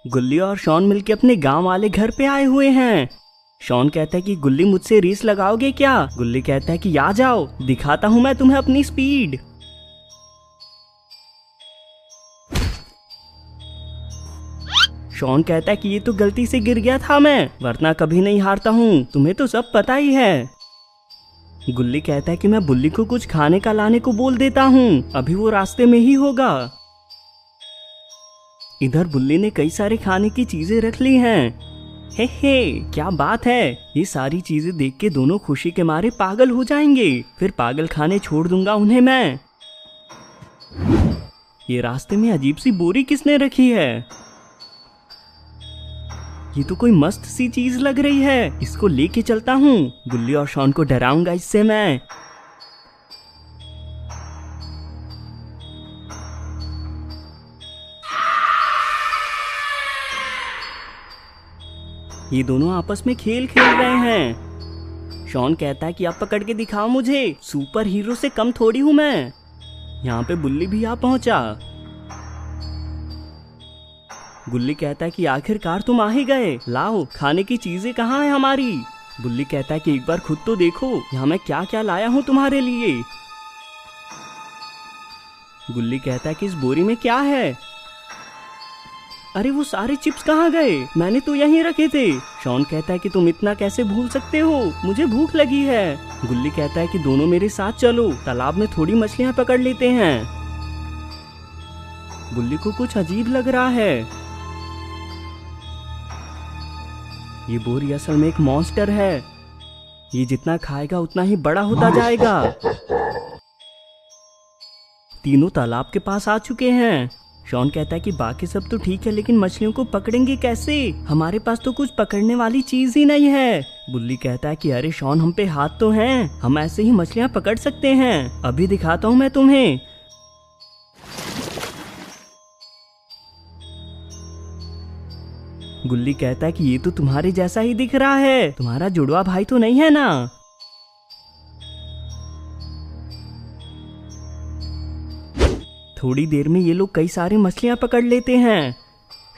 गुल्ली और शॉन मिलके अपने गांव वाले घर पे आए हुए हैं। शॉन कहता है कि गुल्ली मुझसे रेस लगाओगे क्या? गुल्ली कहता है कि आ जाओ, दिखाता हूं मैं तुम्हें अपनी स्पीड। शॉन कहता है कि ये तो गलती से गिर गया था मैं, वरना कभी नहीं हारता हूँ, तुम्हें तो सब पता ही है। गुल्ली कहता है कि मैं बुल्ली को कुछ खाने का लाने को बोल देता हूँ, अभी वो रास्ते में ही होगा। इधर बुल्ली ने कई सारे खाने की चीजें रख ली हैं। हे क्या बात है, ये सारी चीजें देख के दोनों खुशी के मारे पागल हो जाएंगे, फिर पागल खाने छोड़ दूंगा उन्हें मैं। ये रास्ते में अजीब सी बोरी किसने रखी है? ये तो कोई मस्त सी चीज लग रही है, इसको लेके चलता हूँ। गुल्ली और शॉन को डराऊंगा इससे मैं। ये दोनों आपस में खेल खेल रहे हैं। शॉन कहता है कि आप पकड़ के दिखाओ मुझे, सुपर हीरो से कम थोड़ी हूं मैं। यहाँ पे बुल्ली भी आ पहुंचा। गुल्ली कहता है कि आखिरकार तुम आ ही गए, लाओ खाने की चीजें कहाँ है हमारी? बुल्ली कहता है कि एक बार खुद तो देखो यहाँ मैं क्या क्या लाया हूँ तुम्हारे लिए। गुल्ली कहता है कि इस बोरी में क्या है? अरे वो सारे चिप्स कहाँ गए? मैंने तो यहीं रखे थे। शॉन कहता है कि तुम इतना कैसे भूल सकते हो, मुझे भूख लगी है। गुल्ली कहता है कि दोनों मेरे साथ चलो, तालाब में थोड़ी मछलियाँ पकड़ लेते हैं। बुल्ली को कुछ अजीब लग रहा है। ये बोरी असल में एक मॉन्स्टर है, ये जितना खाएगा उतना ही बड़ा होता जाएगा। तीनों तालाब के पास आ चुके हैं। शॉन कहता है कि बाकी सब तो ठीक है, लेकिन मछलियों को पकड़ेंगे कैसे? हमारे पास तो कुछ पकड़ने वाली चीज ही नहीं है। बुल्ली कहता है कि अरे शॉन, हम पे हाथ तो हैं, हम ऐसे ही मछलियां पकड़ सकते हैं, अभी दिखाता हूँ मैं तुम्हें। गुल्ली कहता है कि ये तो तुम्हारे जैसा ही दिख रहा है, तुम्हारा जुड़वा भाई तो नहीं है ना? थोड़ी देर में ये लोग कई सारी मछलियां पकड़ लेते हैं।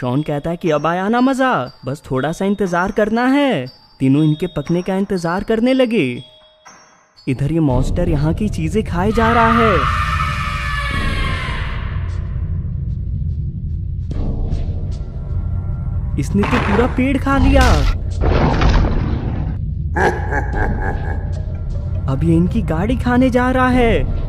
शॉन कहता है कि अब आया ना मजा, बस थोड़ा सा इंतजार करना है। तीनों इनके पकने का इंतजार करने लगे। इधर ये मॉन्स्टर यहाँ की चीजें खाए जा रहा है। इसने तो पूरा पेड़ खा लिया। अब ये इनकी गाड़ी खाने जा रहा है।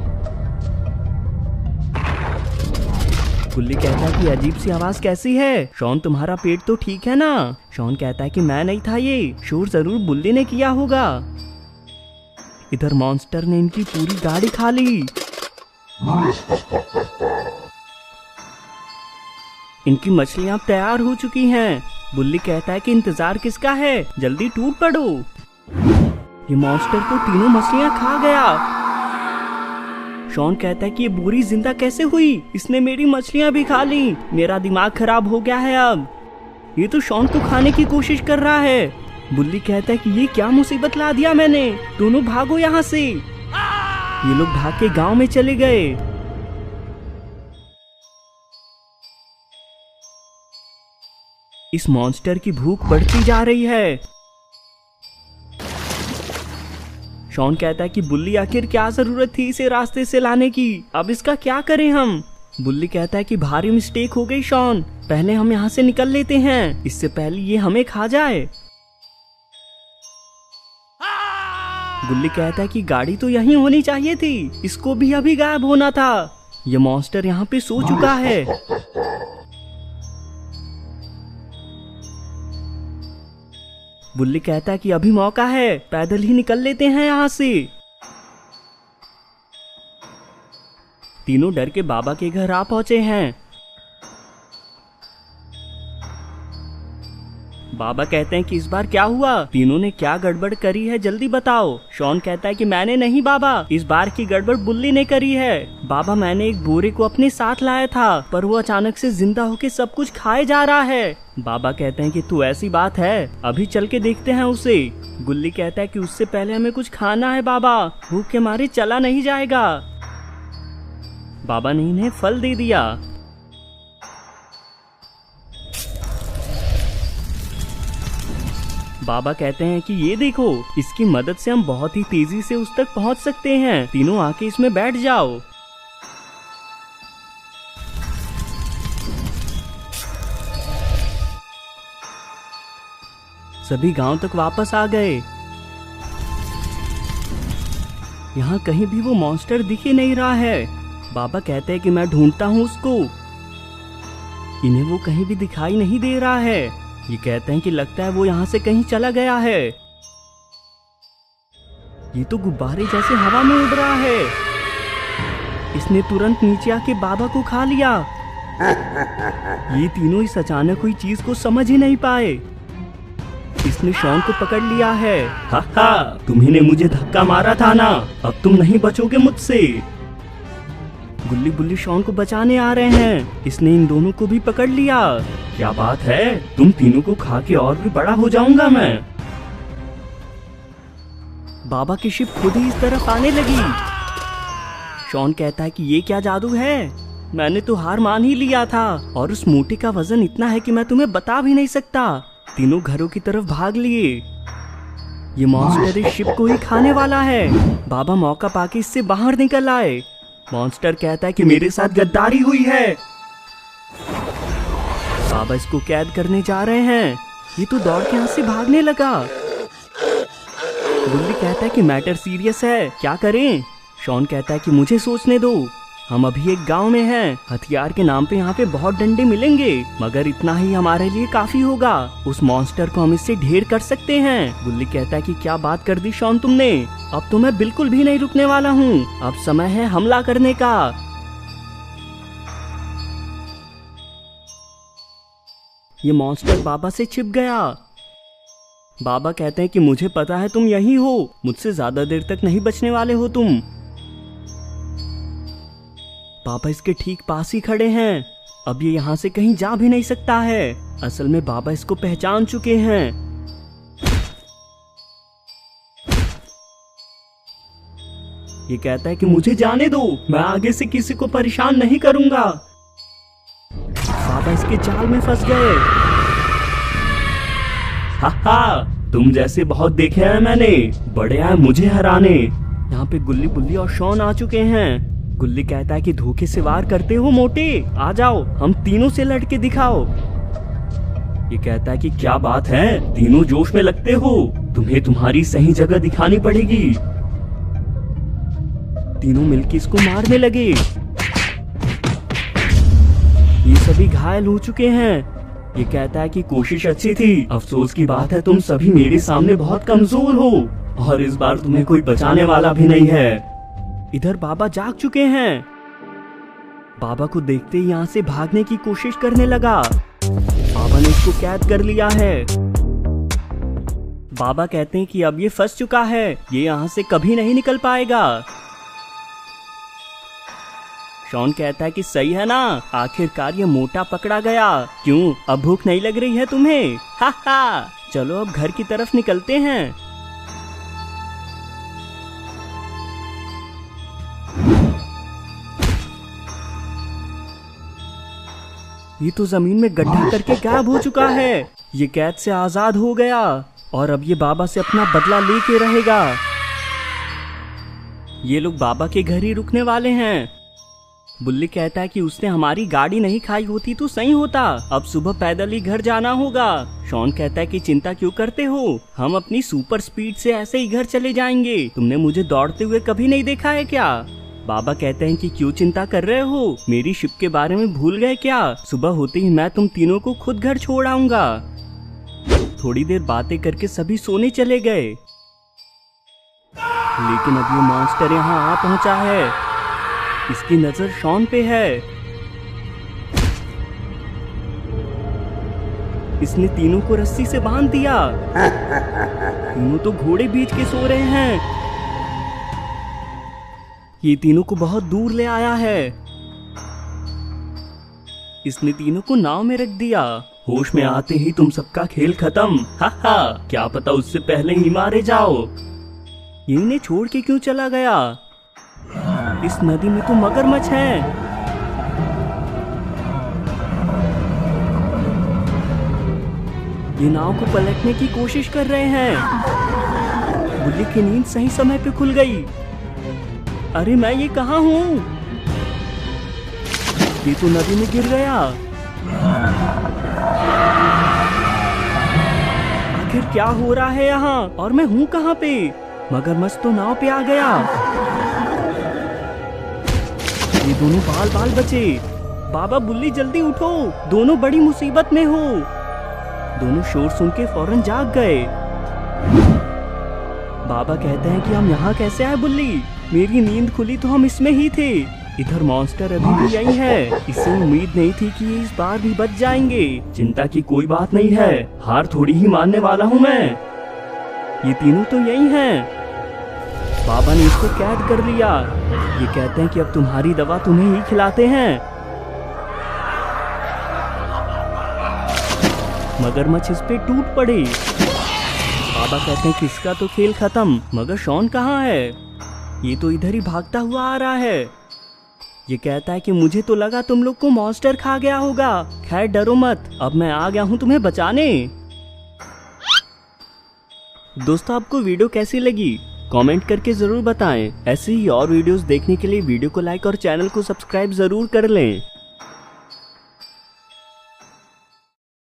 गुल्ली कहता है कि अजीब सी आवाज कैसी है? शॉन, तुम्हारा पेट तो ठीक है ना? शॉन कहता है कि मैं नहीं था, ये शोर जरूर बुल्ली ने किया होगा। इधर मॉन्स्टर ने इनकी पूरी गाड़ी खा ली। इनकी मछलियां तैयार हो चुकी हैं। बुल्ली कहता है कि इंतजार किसका है, जल्दी टूट पड़ो। ये मॉन्स्टर तो तीनों मछलियां खा गया। शॉन कहता है कि ये बोरी जिंदा कैसे हुई? इसने मेरी मछलियां भी खा ली, मेरा दिमाग खराब हो गया है अब। ये तो शॉन को खाने की कोशिश कर रहा है। बुल्ली कहता है कि ये क्या मुसीबत ला दिया मैंने, दोनों भागो यहाँ से। ये लोग भाग के गांव में चले गए। इस मॉन्स्टर की भूख बढ़ती जा रही है। शॉन कहता है कि बुल्ली, आखिर क्या जरूरत थी इसे रास्ते से लाने की, अब इसका क्या करें हम? बुल्ली कहता है कि भारी मिस्टेक हो गई शॉन, पहले हम यहाँ से निकल लेते हैं, इससे पहले ये हमें खा जाए। बुल्ली कहता है कि गाड़ी तो यहीं होनी चाहिए थी, इसको भी अभी गायब होना था। ये मॉन्स्टर यहाँ पे सो चुका है। बुल्ली कहता है कि अभी मौका है, पैदल ही निकल लेते हैं यहाँ से। तीनों डर के बाबा के घर आ पहुंचे हैं। बाबा कहते हैं कि इस बार क्या हुआ, तीनों ने क्या गड़बड़ करी है, जल्दी बताओ। शॉन कहता है कि मैंने नहीं बाबा, इस बार की गड़बड़ बुल्ली ने करी है। बाबा, मैंने एक बोरे को अपने साथ लाया था, पर वो अचानक से जिंदा होके सब कुछ खाए जा रहा है। बाबा कहते हैं कि तू ऐसी बात है, अभी चल के देखते हैं उसे। गुल्ली कहता है कि उससे पहले हमें कुछ खाना है बाबा, भूख के मारे चला नहीं जाएगा। बाबा ने इन्हें फल दे दिया। बाबा कहते हैं कि ये देखो, इसकी मदद से हम बहुत ही तेजी से उस तक पहुंच सकते हैं। तीनों आके इसमें बैठ जाओ। सभी गांव तक वापस आ गए। यहाँ कहीं भी वो मॉन्स्टर दिख ही नहीं रहा है। बाबा कहते हैं कि मैं ढूंढता हूँ उसको। इन्हें वो कहीं भी दिखाई नहीं दे रहा है। ये कहते हैं कि लगता है वो यहाँ से कहीं चला गया है। ये तो गुब्बारे जैसे हवा में उड़ रहा है। इसने तुरंत नीचे आके बाबा को खा लिया। ये तीनों इस अचानक हुई चीज को समझ ही नहीं पाए। इसने शॉन को पकड़ लिया है। हा हा, तुम्ही ने मुझे धक्का मारा था ना, अब तुम नहीं बचोगे मुझसे। गुल्ली बुल्ली शॉन को बचाने आ रहे हैं। इसने इन दोनों को भी पकड़ लिया। क्या बात है, तुम तीनों को खा के और भी बड़ा हो जाऊंगा मैं। बाबा की शिप खुद ही इस तरफ आने लगी। शॉन कहता है कि ये क्या जादू है, मैंने तो हार मान ही लिया था, और उस मोटे का वजन इतना है कि मैं तुम्हें बता भी नहीं सकता। तीनों घरों की तरफ भाग लिए। ये मॉन्स्टर इस शिप को ही खाने वाला है। बाबा मौका पाके इससे बाहर निकल आए। मॉन्स्टर कहता है कि मेरे साथ गद्दारी हुई है। बाबा इसको कैद करने जा रहे हैं। ये तो दौड़ के यहाँ से भागने लगा। गुल्ली कहता है कि मैटर सीरियस है, क्या करें। शॉन कहता है कि मुझे सोचने दो, हम अभी एक गांव में हैं। हथियार के नाम पे यहाँ पे बहुत डंडे मिलेंगे, मगर इतना ही हमारे लिए काफी होगा। उस मॉन्स्टर को हम इससे ढेर कर सकते हैं। गुल्ली कहता है कि क्या बात कर दी शॉन तुमने, अब तो मैं बिल्कुल भी नहीं रुकने वाला हूँ। अब समय है हमला करने का। ये मॉन्स्टर बाबा से छिप गया। बाबा कहते हैं कि मुझे पता है तुम यही हो, मुझसे ज्यादा देर तक नहीं बचने वाले हो तुम। बाबा इसके ठीक पास ही खड़े हैं। अब ये यहाँ से कहीं जा भी नहीं सकता है। असल में बाबा इसको पहचान चुके हैं। ये कहता है कि मुझे जाने दो, मैं आगे से किसी को परेशान नहीं करूंगा। बाबा इसके जाल में फंस गए। हा हा, तुम जैसे बहुत देखे हैं मैंने, बड़े आए मुझे हराने। यहाँ पे गुल्ली बुल्ली और शॉन आ चुके हैं। गुल्ली कहता है कि धोखे से वार करते हो मोटे, आ जाओ हम तीनों से लड़के दिखाओ। ये कहता है कि क्या बात है, तीनों जोश में लगते हो, तुम्हें तुम्हारी सही जगह दिखानी पड़ेगी। तीनों मिलकर इसको मारने लगे। ये सभी घायल हो चुके हैं। ये कहता है कि कोशिश अच्छी थी, अफसोस की बात है तुम सभी मेरे सामने बहुत कमजोर हो, और इस बार तुम्हें कोई बचाने वाला भी नहीं है। इधर बाबा जाग चुके हैं। बाबा को देखते ही यहाँ से भागने की कोशिश करने लगा। बाबा ने इसको कैद कर लिया है। बाबा कहते हैं कि अब ये फंस चुका है, ये यहाँ से कभी नहीं निकल पाएगा। शॉन कहता है कि सही है ना, आखिरकार ये मोटा पकड़ा गया। क्यों, अब भूख नहीं लग रही है तुम्हें? हा हा, चलो अब घर की तरफ निकलते हैं। ये तो जमीन में गड्ढा करके गायब हो चुका है। ये कैद से आजाद हो गया और अब ये बाबा से अपना बदला लेके रहेगा। ये लोग बाबा के घर ही रुकने वाले हैं। बुल्ली कहता है कि उसने हमारी गाड़ी नहीं खाई होती तो सही होता, अब सुबह पैदल ही घर जाना होगा। शॉन कहता है कि चिंता क्यों करते हो, हम अपनी सुपर स्पीड से ऐसे ही घर चले जाएंगे। तुमने मुझे दौड़ते हुए कभी नहीं देखा है क्या? बाबा कहते हैं कि क्यों चिंता कर रहे हो, मेरी शिप के बारे में भूल गए क्या? सुबह होते ही मैं तुम तीनों को खुद घर छोड़ आऊंगा। थोड़ी देर बातें करके सभी सोने चले गए, लेकिन अब ये मॉन्स्टर यहाँ आ पहुंचा है। इसकी नजर शॉन पे है। इसने तीनों को रस्सी से बांध दिया। तीनों तो घोड़े बीच के सो रहे हैं। ये तीनों को बहुत दूर ले आया है। इसने तीनों को नाव में रख दिया। होश में आते ही तुम सबका खेल खत्म। हा हा, क्या पता उससे पहले ही मारे जाओ। ये इन्हें छोड़ के क्यों चला गया? इस नदी में तो मगरमच्छ है। ये नाव को पलटने की कोशिश कर रहे हैं। बुल्ली की नींद सही समय पे खुल गई। अरे मैं ये कहाँ हूँ? ये तो नदी में गिर गया। आखिर क्या हो रहा है यहाँ? और मैं हूँ कहाँ पे? मगरमच्छ तो नाव पे आ गया। ये दोनों बाल बाल बचे। बाबा बुल्ली जल्दी उठो, दोनों बड़ी मुसीबत में हो। दोनों शोर सुन के फौरन जाग गए। बाबा कहते हैं कि हम यहाँ कैसे आए बुल्ली? मेरी नींद खुली तो हम इसमें ही थे। इधर मॉन्स्टर अभी भी यही है। इसे उम्मीद नहीं थी कि ये इस बार भी बच जाएंगे। चिंता की कोई बात नहीं है, हार थोड़ी ही मानने वाला हूँ मैं। ये तीनों तो यही हैं। बाबा ने इसको कैद कर लिया। ये कहते हैं कि अब तुम्हारी दवा तुम्हें ही खिलाते हैं। मगरमच्छ इस पे टूट पड़े। बाबा कहते हैं कि इसका तो खेल खत्म। मगर शॉन कहाँ है? ये तो इधर ही भागता हुआ आ रहा है। ये कहता है कि मुझे तो लगा तुम लोग को मॉन्स्टर खा गया होगा। खैर डरो मत, अब मैं आ गया हूँ तुम्हें बचाने। दोस्तों आपको वीडियो कैसी लगी कमेंट करके जरूर बताएं। ऐसे ही और वीडियोस देखने के लिए वीडियो को लाइक और चैनल को सब्सक्राइब जरूर कर लें।